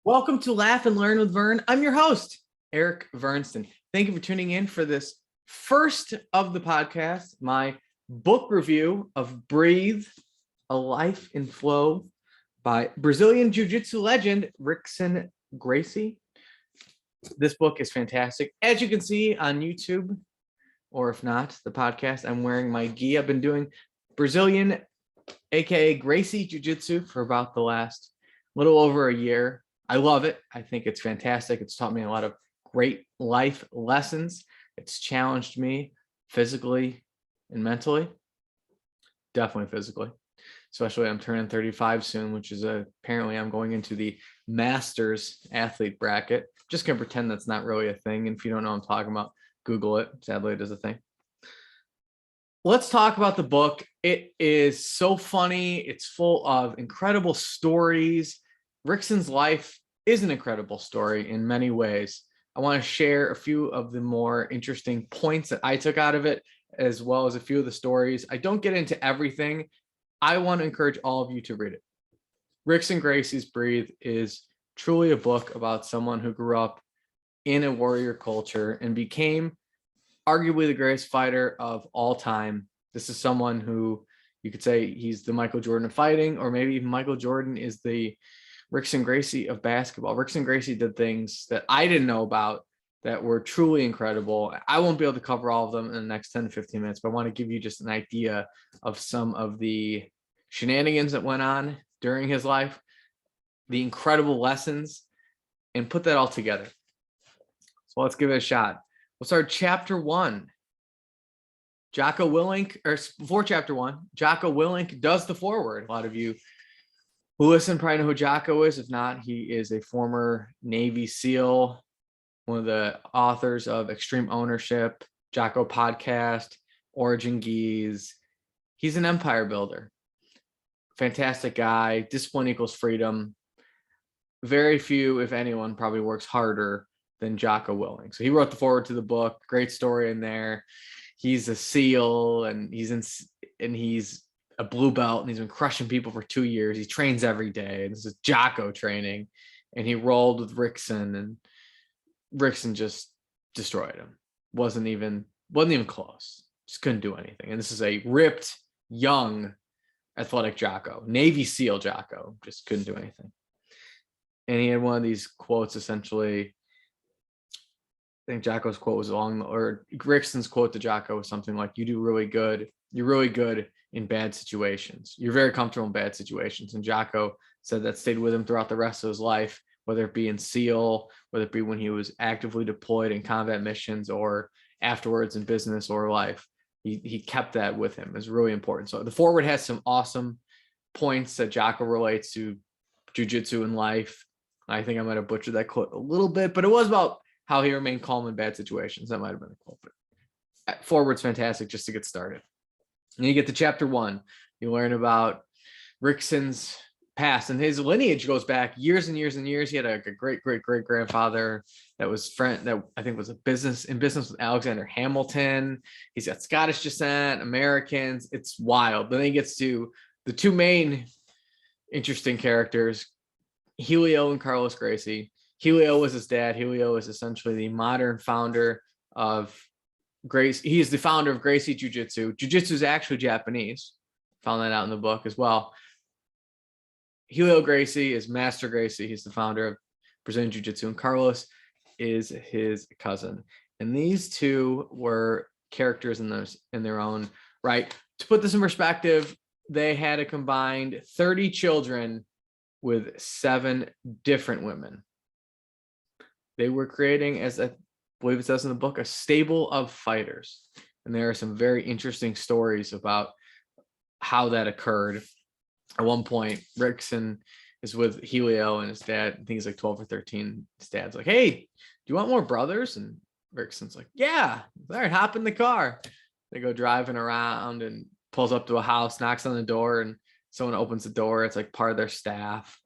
Welcome to Laugh and Learn with Vern. I'm your host, Eric Vernston. Thank you for tuning in for this first of the podcast, my book review of Breathe, A Life in Flow by Brazilian jiu-jitsu legend Rickson Gracie. This book is fantastic. As you can see on YouTube, or if not, the podcast, I'm wearing my gi. I've been doing Brazilian, aka Gracie Jiu-Jitsu, for about the last little over a year. I love it. I think it's fantastic. It's taught me a lot of great life lessons. It's challenged me physically and mentally. Definitely physically. Especially I'm turning 35 soon, which is apparently I'm going into the Masters athlete bracket. Just gonna pretend that's not really a thing. And if you don't know what I'm talking about, Google it. Sadly, it is a thing. Let's talk about the book. It is so funny. It's full of incredible stories. Rickson's life is an incredible story in many ways. I want to share a few of the more interesting points that I took out of it, as well as a few of the stories. I don't get into everything. I want to encourage all of you to read it. Rickson Gracie's Breathe is truly a book about someone who grew up in a warrior culture and became arguably the greatest fighter of all time. This is someone who you could say he's the Michael Jordan of fighting, or maybe even Michael Jordan is the Rickson Gracie of basketball. Rickson Gracie did things that I didn't know about that were truly incredible. I won't be able to cover all of them in the next 10 to 15 minutes, but I want to give you just an idea of some of the shenanigans that went on during his life, the incredible lessons, and put that all together. So let's give it a shot. We'll start chapter 1. Jocko Willink, or before chapter 1, Jocko Willink does the foreword. A lot of you who listen probably know who Jocko is. If not, he is a former Navy SEAL, one of the authors of Extreme Ownership, Jocko Podcast, Origin Geese. He's an empire builder. Fantastic guy. Discipline equals freedom. Very few, if anyone, probably works harder than Jocko Willink. So he wrote the foreword to the book. Great story in there. He's a SEAL and he's a blue belt and he's been crushing people for 2 years. He trains every day. And this is Jocko training. And he rolled with Rickson, and Rickson just destroyed him. Wasn't even close. Just couldn't do anything. And this is a ripped, young, athletic Jocko. Navy SEAL Jocko. Just couldn't do anything. And he had one of these quotes essentially. I think Jocko's quote was or Rickson's quote to Jocko was something like, "You do really good. You're really good in bad situations. You're very comfortable in bad situations." And Jocko said that stayed with him throughout the rest of his life, whether it be in SEAL, whether it be when he was actively deployed in combat missions, or afterwards in business or life. He kept that with him. It's really important. So the foreword has some awesome points that Jocko relates to jiu-jitsu in life. I think I might have butchered that quote a little bit, but it was about how he remained calm in bad situations. That might have been a quote, but forward's fantastic just to get started. And you get to chapter 1. You learn about Rickson's past, and his lineage goes back years and years and years. He had a great grandfather that was that I think was in business with Alexander Hamilton. He's got Scottish descent, Americans. It's wild. Then he gets to the two main interesting characters, Helio and Carlos Gracie. Helio was his dad. Helio is essentially the modern founder of Gracie. He is the founder of Gracie Jiu-Jitsu. Jiu-Jitsu is actually Japanese. Found that out in the book as well. Helio Gracie is Master Gracie. He's the founder of Brazilian Jiu-Jitsu, and Carlos is his cousin. And these two were characters in their own right. To put this in perspective, they had a combined 30 children with 7 different women. They were creating, as I believe it says in the book, a stable of fighters. And there are some very interesting stories about how that occurred. At one point, Rickson is with Helio and his dad. I think he's like 12 or 13. His dad's like, "Hey, do you want more brothers?" And Rickson's like, "Yeah, all right, hop in the car." They go driving around and pulls up to a house, knocks on the door, and someone opens the door. It's like part of their staff,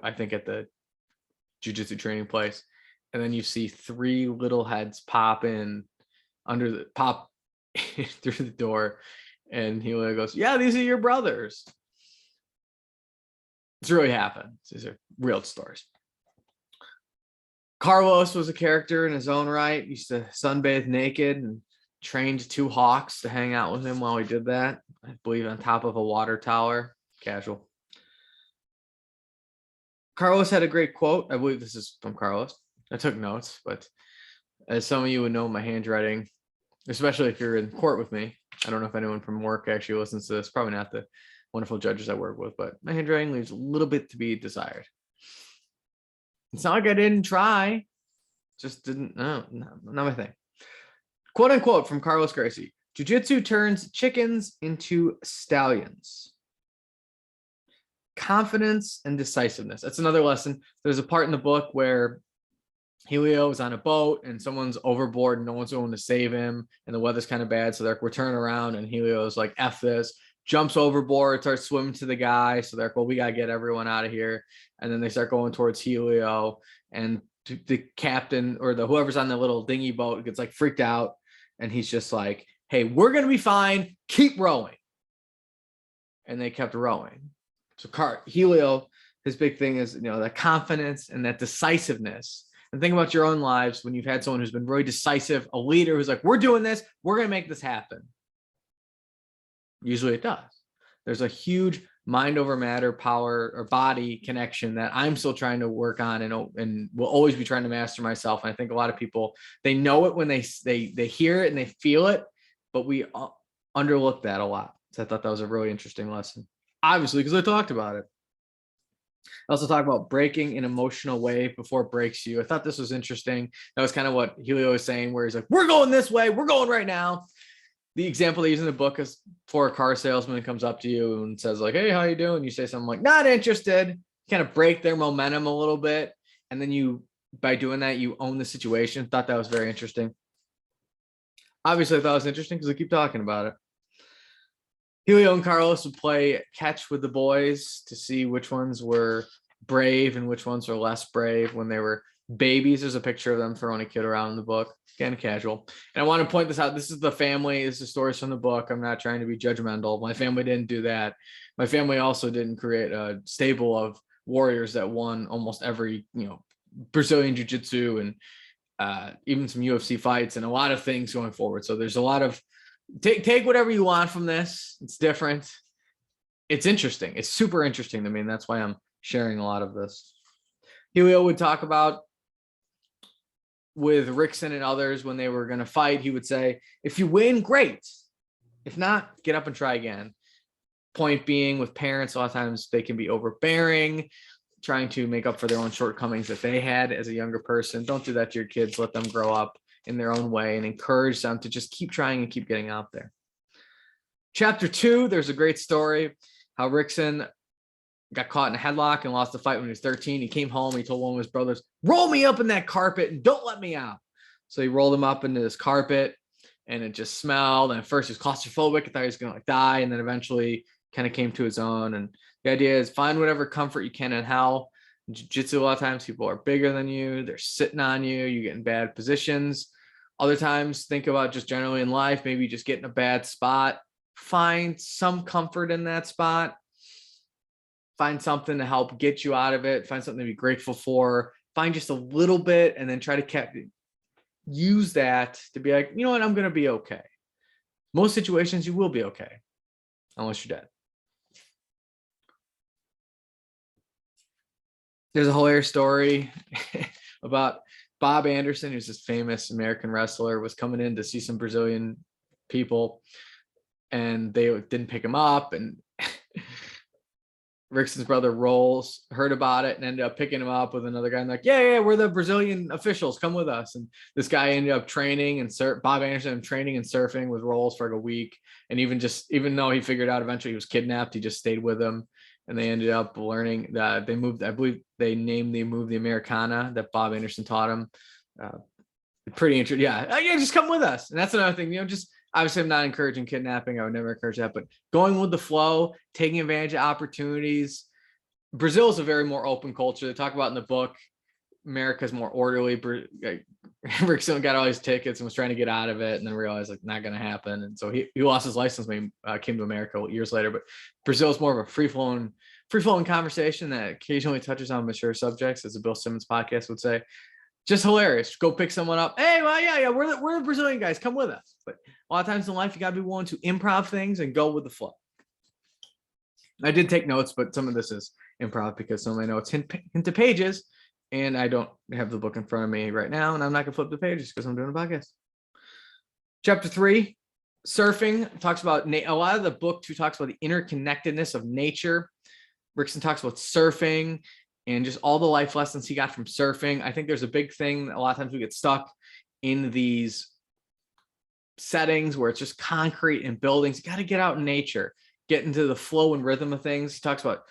I think at the jiu-jitsu training place. And then you see 3 little heads pop through the door. And Helio goes, "Yeah, these are your brothers." It's really happened. These are real stories. Carlos was a character in his own right. He used to sunbathe naked and trained 2 hawks to hang out with him while he did that. I believe on top of a water tower. Casual. Carlos had a great quote. I believe this is from Carlos. I took notes, but as some of you would know, my handwriting, especially if you're in court with me, I don't know if anyone from work actually listens to this. Probably not the wonderful judges I work with, but my handwriting leaves a little bit to be desired. It's not like I didn't try. Just didn't, no, not my thing. Quote unquote from Carlos Gracie, jiu-jitsu turns chickens into stallions. Confidence and decisiveness. That's another lesson. There's a part in the book where Helio is on a boat and someone's overboard and no one's going to save him and the weather's kind of bad. So they're like, we're turning around and Helio's like, F this, jumps overboard, starts swimming to the guy. So they're like, well, we got to get everyone out of here. And then they start going towards Helio and the captain or the whoever's on the little dinghy boat gets like freaked out. And he's just like, hey, we're going to be fine. Keep rowing. And they kept rowing. So Helio, his big thing is, that confidence and that decisiveness. And think about your own lives when you've had someone who's been really decisive, a leader who's like, we're doing this, we're going to make this happen. Usually it does. There's a huge mind over matter, power or body connection that I'm still trying to work on and will always be trying to master myself. And I think a lot of people, they know it when they hear it and they feel it, but we underlook that a lot. So I thought that was a really interesting lesson, obviously, because I talked about it. I also talk about breaking an emotional wave before it breaks you. I thought this was interesting. That was kind of what Helio was saying, where he's like, we're going this way. We're going right now. The example they use in the book is for a car salesman comes up to you and says like, hey, how you doing? You say something like, not interested. You kind of break their momentum a little bit. And then by doing that, you own the situation. Thought that was very interesting. Obviously, I thought it was interesting because I keep talking about it. Helio and Carlos would play catch with the boys to see which ones were brave and which ones were less brave when they were babies. There's a picture of them throwing a kid around in the book. Again, casual. And I want to point this out. This is the family. This is stories from the book. I'm not trying to be judgmental. My family didn't do that. My family also didn't create a stable of warriors that won almost every, Brazilian jiu-jitsu and even some UFC fights and a lot of things going forward. So there's a lot of take whatever you want from this. It's different. It's interesting. It's super interesting to me. And that's why I'm sharing a lot of this. Helio would talk about with Rickson and others when they were going to fight, he would say, if you win, great. If not, get up and try again. Point being with parents, a lot of times they can be overbearing, trying to make up for their own shortcomings that they had as a younger person. Don't do that to your kids. Let them grow up in their own way and encourage them to just keep trying and keep getting out there. Chapter 2, there's a great story how Rickson got caught in a headlock and lost the fight when he was 13. He came home. He told one of his brothers, roll me up in that carpet and don't let me out. So he rolled him up into this carpet and it just smelled. And at first he was claustrophobic. I thought he was going to die. And then eventually kind of came to his own. And the idea is find whatever comfort you can in hell. In jiu-jitsu, a lot of times people are bigger than you. They're sitting on you. You get in bad positions. Other times think about just generally in life, maybe just get in a bad spot. Find some comfort in that spot. Find something to help get you out of it. Find something to be grateful for. Find just a little bit and then try to use that to be like, you know what, I'm going to be okay. Most situations you will be okay unless you're dead. There's a hilarious story about Bob Anderson, who's this famous American wrestler, was coming in to see some Brazilian people and they didn't pick him up. And Rickson's brother Rolls heard about it and ended up picking him up with another guy and like, yeah, we're the Brazilian officials. Come with us. And this guy ended up training and Bob Anderson training and surfing with Rolls for like a week. And even though he figured out eventually he was kidnapped, he just stayed with him. And they ended up learning that they moved, I believe they moved the Americana that Bob Anderson taught him. Pretty interesting. Yeah, just come with us. And that's another thing, just obviously I'm not encouraging kidnapping. I would never encourage that, but going with the flow, taking advantage of opportunities. Brazil is a very more open culture. They talk about in the book, America's more orderly. Rickson got all his tickets and was trying to get out of it and then realized like not going to happen. And so he lost his license when he came to America years later, but Brazil is more of a free flowing conversation that occasionally touches on mature subjects, as the Bill Simmons podcast would say. Just hilarious. Go pick someone up. Hey, well, yeah, we're the Brazilian guys. Come with us. But a lot of times in life, you got to be willing to improv things and go with the flow. I did take notes, but some of this is improv because some of my notes hint to pages, and I don't have the book in front of me right now, and I'm not going to flip the pages because I'm doing a podcast. Chapter 3, surfing, talks about a lot of the book too talks about the interconnectedness of nature. Rickson talks about surfing and just all the life lessons he got from surfing. I think there's a big thing. A lot of times we get stuck in these settings where it's just concrete and buildings. You got to get out in nature, get into the flow and rhythm of things. He talks about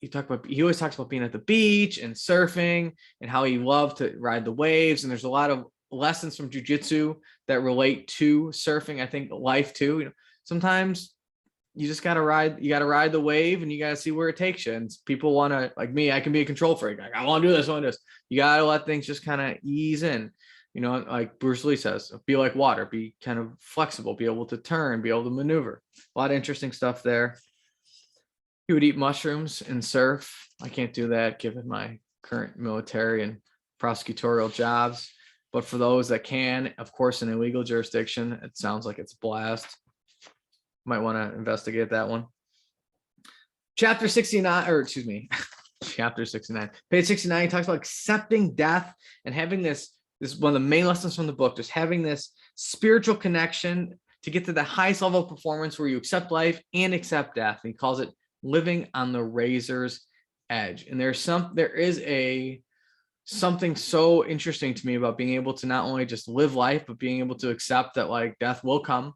he always talks about being at the beach and surfing and how he loved to ride the waves. And there's a lot of lessons from jiu-jitsu that relate to surfing. I think life too, sometimes you just got to ride the wave and you got to see where it takes you. And people want to, like me, I can be a control freak. Like, I want to do this, I want to do this. You got to let things just kind of ease in, like Bruce Lee says, be like water, be kind of flexible, be able to turn, be able to maneuver. A lot of interesting stuff there. He would eat mushrooms and surf. I can't do that given my current military and prosecutorial jobs. But for those that can, of course, in illegal jurisdiction, it sounds like it's a blast. Might want to investigate that one. Chapter 69, chapter 69, page 69, he talks about accepting death and having this is one of the main lessons from the book, just having this spiritual connection to get to the highest level of performance where you accept life and accept death. And he calls it living on the razor's edge. And there is something so interesting to me about being able to not only just live life, but being able to accept that like death will come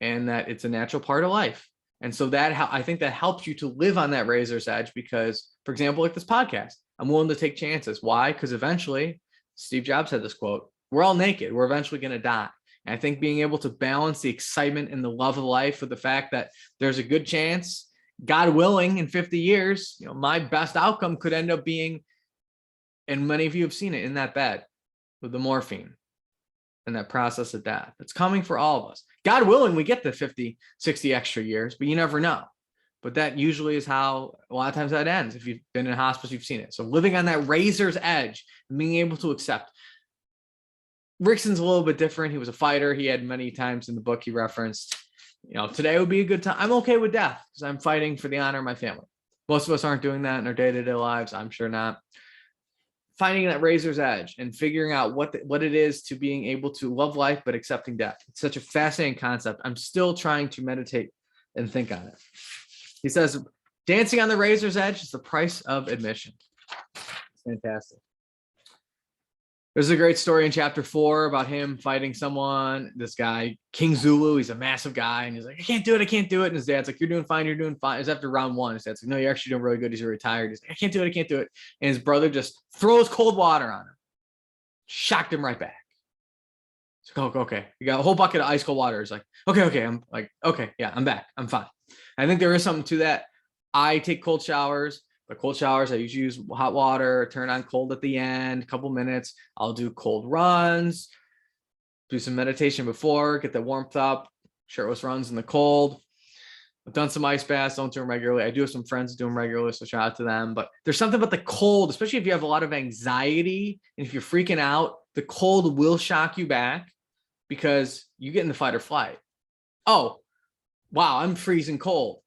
and that it's a natural part of life. And so I think that helps you to live on that razor's edge because, for example, like this podcast, I'm willing to take chances. Why? Because eventually, Steve Jobs had this quote, we're all naked. We're eventually going to die. And I think being able to balance the excitement and the love of life with the fact that there's a good chance, God willing, in 50 years, my best outcome could end up being, and many of you have seen it, in that bed with the morphine and that process of death. It's coming for all of us. God willing, we get the 50, 60 extra years, but you never know. But that usually is how a lot of times that ends. If you've been in hospice, you've seen it. So living on that razor's edge and being able to accept. Rickson's a little bit different. He was a fighter. He had many times in the book he referenced, today would be a good time. I'm okay with death because I'm fighting for the honor of my family. Most of us aren't doing that in our day-to-day lives. I'm sure not. Finding that razor's edge and figuring out what it is to being able to love life, but accepting death. It's such a fascinating concept. I'm still trying to meditate and think on it. He says, dancing on the razor's edge is the price of admission. It's fantastic. There's a great story in chapter 4 about him fighting someone, this guy, King Zulu. He's a massive guy. And he's like, I can't do it. And his dad's like, you're doing fine. It's after round 1. His dad's like, no, you're actually doing really good. He's retired. He's like, I can't do it. And his brother just throws cold water on him. Shocked him right back. He's like, oh, okay. You got a whole bucket of ice cold water. He's like, okay. I'm like, okay, yeah, I'm back. I'm fine. I think there is something to that. I take cold showers. But cold showers, I usually use hot water, turn on cold at the end, a couple minutes. I'll do cold runs, do some meditation before, get the warmth up, shirtless runs in the cold. I've done some ice baths, don't do them regularly. I do have some friends do them regularly, so shout out to them. But there's something about the cold, especially if you have a lot of anxiety and if you're freaking out, the cold will shock you back because you get in the fight or flight. Oh, wow, I'm freezing cold.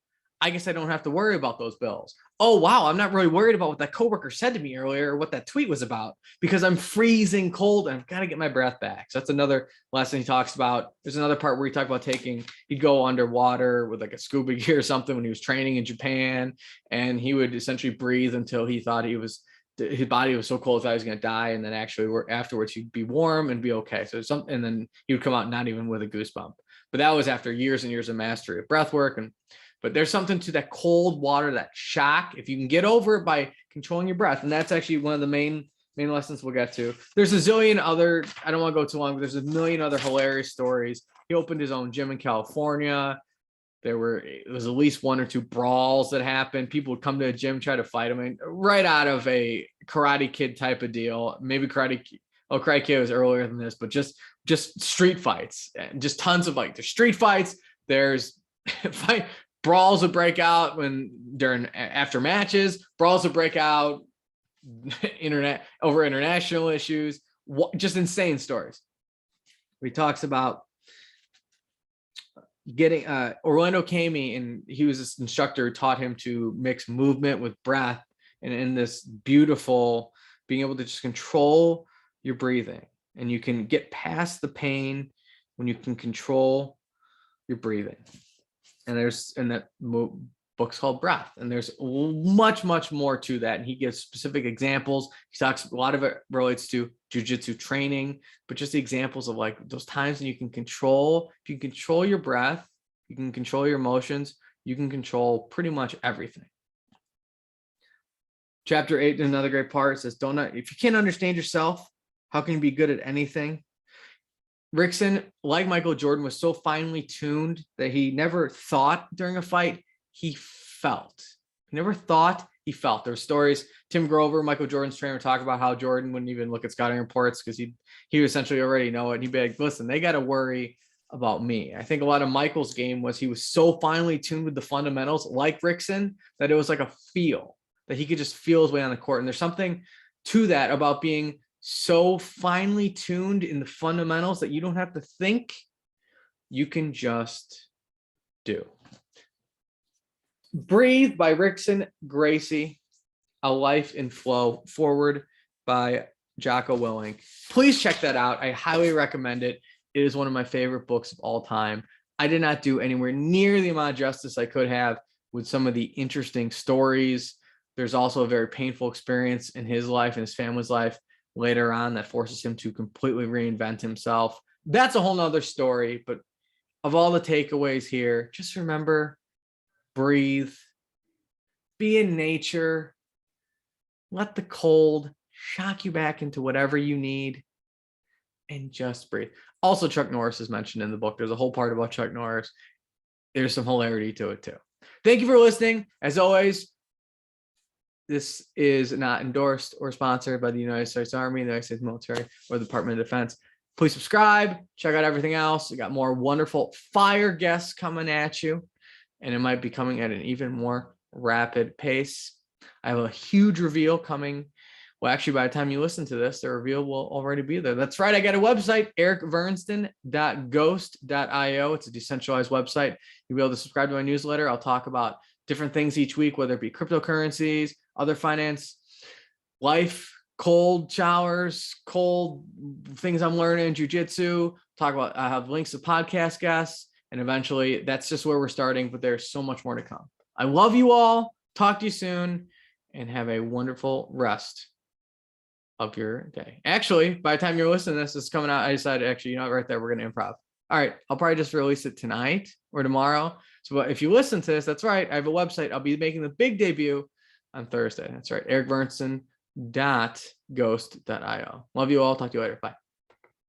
I guess I don't have to worry about those bills. Oh, wow, I'm not really worried about what that coworker said to me earlier or what that tweet was about because I'm freezing cold and I've got to get my breath back. So that's another lesson he talks about. There's another part where he talked about he'd go underwater with like a scuba gear or something when he was training in Japan, and he would essentially breathe until he thought his body was so cold that he was going to die. And then actually afterwards he'd be warm and be okay. So and then he would come out not even with a goosebump. But that was after years and years of mastery of breath work. But there's something to that cold water, that shock, if you can get over it by controlling your breath. And that's actually one of the main lessons we'll get to. There's a zillion other, I don't want to go too long, but there's a million other hilarious stories. He opened his own gym in California. There was at least 1 or 2 brawls that happened. People would come to a gym, try to fight him, and right out of a Karate Kid type of deal. Maybe Karate Kid was earlier than this, but just street fights, and just tons of there's street fights. There's brawls would break out after matches. Brawls would break out international issues, just insane stories. He talks about getting Orlando Kamey, and he was this instructor who taught him to mix movement with breath, and in this beautiful being able to just control your breathing, and you can get past the pain when you can control your breathing. And that book's called Breath, and there's much more to that, and he gives specific examples. He talks, a lot of it relates to jiu-jitsu training, but just the examples of like those times when you can control, if you can control your breath, you can control your emotions, you can control pretty much everything. Chapter 8, another great part, says, if you can't understand yourself, how can you be good at anything? Rickson, like Michael Jordan, was so finely tuned that he never thought during a fight, he felt. He never thought, he felt. There were stories, Tim Grover, Michael Jordan's trainer, talk about how Jordan wouldn't even look at scouting reports because he would essentially already know it. And he'd be like, listen, they got to worry about me. I think a lot of Michael's game was he was so finely tuned with the fundamentals, like Rickson, that it was like a feel, that he could just feel his way on the court. And there's something to that about being so finely tuned in the fundamentals that you don't have to think, you can just do. Breathe by Rickson Gracie, A Life in Flow, forward by Jocko Willink. Please check that out. I highly recommend it. It is one of my favorite books of all time. I did not do anywhere near the amount of justice I could have with some of the interesting stories. There's also a very painful experience in his life and his family's life later on that forces him to completely reinvent himself. That's a whole nother story, but of all the takeaways here, just remember, breathe, be in nature, let the cold shock you back into whatever you need, and just breathe. Also, Chuck Norris is mentioned in the book. There's a whole part about Chuck Norris. There's some hilarity to it too. Thank you for listening. As always, this is not endorsed or sponsored by the United States Army, the United States Military, or the Department of Defense. Please subscribe. Check out everything else. We got more wonderful fire guests coming at you, and it might be coming at an even more rapid pace. I have a huge reveal coming. Well, actually, by the time you listen to this, the reveal will already be there. That's right. I got a website, ericvernston.ghost.io. It's a decentralized website. You'll be able to subscribe to my newsletter. I'll talk about different things each week, whether it be cryptocurrencies, other finance, life, cold showers, cold things I'm learning, jiu-jitsu, talk about, I have links to podcast guests, and eventually that's just where we're starting, but there's so much more to come. I love you all. Talk to you soon, and have a wonderful rest of your day. Actually, by the time you're listening to this, it's coming out. I decided, actually, you know, right there, we're going to improv. All right. I'll probably just release it tonight or tomorrow. So if you listen to this, that's right. I have a website. I'll be making the big debut on Thursday. That's right. ericvernston.ghost.io. Love you all. Talk to you later. Bye.